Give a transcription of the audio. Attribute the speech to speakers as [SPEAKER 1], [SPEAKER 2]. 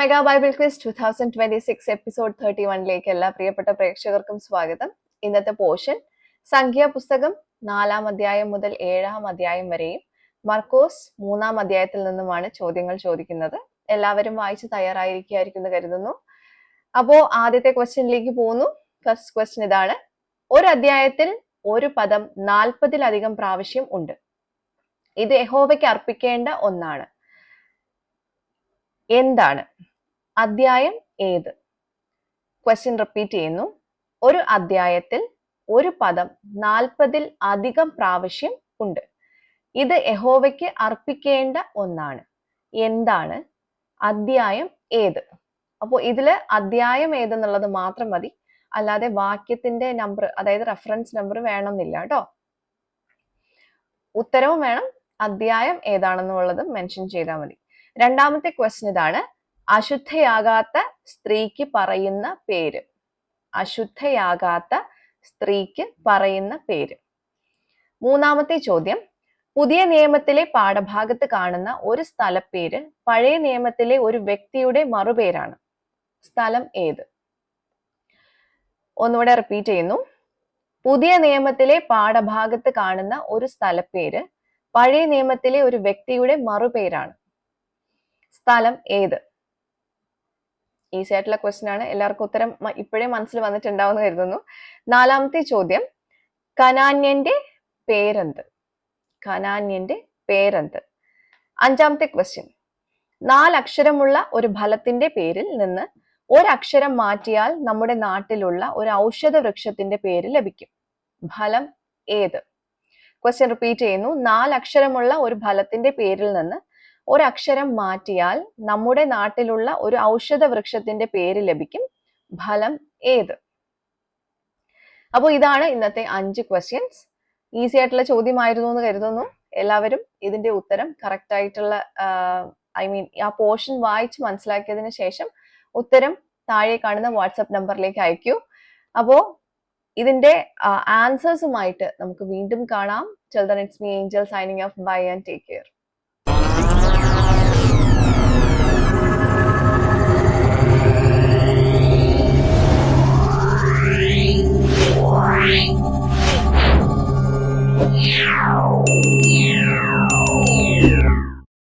[SPEAKER 1] Mega Bible quiz 2026 episode 31ലേക്ക് എല്ലാ പ്രിയപ്പെട്ട പ്രേക്ഷകർക്കും സ്വാഗതം. ഇന്നത്തെ പോർഷൻ സംഖ്യാപുസ്തകം 4-ാം അധ്യായം മുതൽ 7-ാം അധ്യായം വരെയും മർക്കോസ് 3-ാം അധ്യായത്തിൽ നിന്നുമാണ് ചോദ്യങ്ങൾ ചോദിക്കുന്നത്. എല്ലാവരും വായിച്ച് തയ്യാറായിരിക്കും എന്ന് കരുതുന്നു. അപ്പോ ആദ്യത്തെ ക്വസ്റ്റ്യനിലേക്ക് പോകുന്നു. ഫസ്റ്റ് ക്വസ്റ്റ്യൻ ഇതാണ്: ഒരു അധ്യായത്തിൽ ഒരു പദം 40-ലധികം പ്രാവശ്യം ഉണ്ട്. ഇത് യഹോവയ്ക്ക് അർപ്പിക്കേണ്ട ഒന്നാണ്. എന്താണ്? അധ്യായം ഏത്? ക്വസ്റ്റ്യൻ റിപ്പീറ്റ് ചെയ്യുന്നു. ഒരു അധ്യായത്തിൽ ഒരു പദം 40-ൽ അധികം പ്രാവശ്യം ഉണ്ട്. ഇത് യഹോവയ്ക്ക് അർപ്പിക്കേണ്ട ഒന്നാണ്. എന്താണ്? അധ്യായം ഏത്? അപ്പോൾ ഇതില് അധ്യായം ഏതെന്നുള്ളത് മാത്രം മതി, അല്ലാതെ വാക്യത്തിന്റെ നമ്പർ, അതായത് റെഫറൻസ് നമ്പർ വേണമെന്നില്ല കേട്ടോ. ഉത്തരവും വേണം, അധ്യായം ഏതാണെന്നുള്ളത് മെൻഷൻ ചെയ്താൽ മതി. രണ്ടാമത്തെ ക്വസ്റ്റ്യൻ ഇതാണ്: അശുദ്ധയാകാത്ത സ്ത്രീക്ക് പറയുന്ന പേര്. അശുദ്ധയാകാത്ത സ്ത്രീക്ക് പറയുന്ന പേര്. മൂന്നാമത്തെ ചോദ്യം: പുതിയ നിയമത്തിലെ പാഠഭാഗത്ത് കാണുന്ന ഒരു സ്ഥലപ്പേര് പഴയ നിയമത്തിലെ ഒരു വ്യക്തിയുടെ മറുപേരാണ്. സ്ഥലം ഏത്? ഒന്നുകൂടെ റിപ്പീറ്റ് ചെയ്യുന്നു. പുതിയ നിയമത്തിലെ പാഠഭാഗത്ത് കാണുന്ന ഒരു സ്ഥലപ്പേര് പഴയ നിയമത്തിലെ ഒരു വ്യക്തിയുടെ മറുപേരാണ്. സ്ഥലം ഏത്? ഈസി ആയിട്ടുള്ള ക്വസ്റ്റ്യൻ ആണ്. എല്ലാവർക്കും ഉത്തരം ഇപ്പോഴേ മനസ്സിൽ വന്നിട്ടുണ്ടാവുമെന്ന് കരുതുന്നു. നാലാമത്തെ ചോദ്യം: കനാന്യന്റെ പേരെന്ത്? കനാന്യന്റെ പേരെന്ത്? അഞ്ചാമത്തെ ക്വസ്റ്റ്യൻ: 4 അക്ഷരമുള്ള ഒരു ഫലത്തിന്റെ പേരിൽ നിന്ന് ഒരക്ഷരം മാറ്റിയാൽ നമ്മുടെ നാട്ടിലുള്ള ഒരു ഔഷധ വൃക്ഷത്തിന്റെ പേര് ലഭിക്കും. ഫലം ഏത്? ക്വസ്റ്റ്യൻ റിപ്പീറ്റ് ചെയ്യുന്നു. 4 അക്ഷരമുള്ള ഒരു ഫലത്തിന്റെ പേരിൽ നിന്ന് ഒരക്ഷരം മാറ്റിയാൽ നമ്മുടെ നാട്ടിലുള്ള ഒരു ഔഷധ വൃക്ഷത്തിന്റെ പേര് ലഭിക്കും. ഫലം ഏത്? അപ്പോൾ ഇതാണ് ഇന്നത്തെ 5 ക്വസ്റ്റ്യൻസ്. ഈസി ആയിട്ടുള്ള ചോദ്യമായിരുന്നു എന്ന് കരുതുന്നു. എല്ലാവരും ഇതിന്റെ ഉത്തരം കറക്റ്റ് ആയിട്ടുള്ള ആ പോർഷൻ വായിച്ച് മനസ്സിലാക്കിയതിന് ശേഷം ഉത്തരം താഴെ കാണുന്ന വാട്സപ്പ് നമ്പറിലേക്ക് അയക്കൂ. അപ്പോ ഇതിന്റെ ആൻസേഴ്സുമായിട്ട് നമുക്ക് വീണ്ടും കാണാം. Till then, it's me, Angel, signing off. Bye and take care.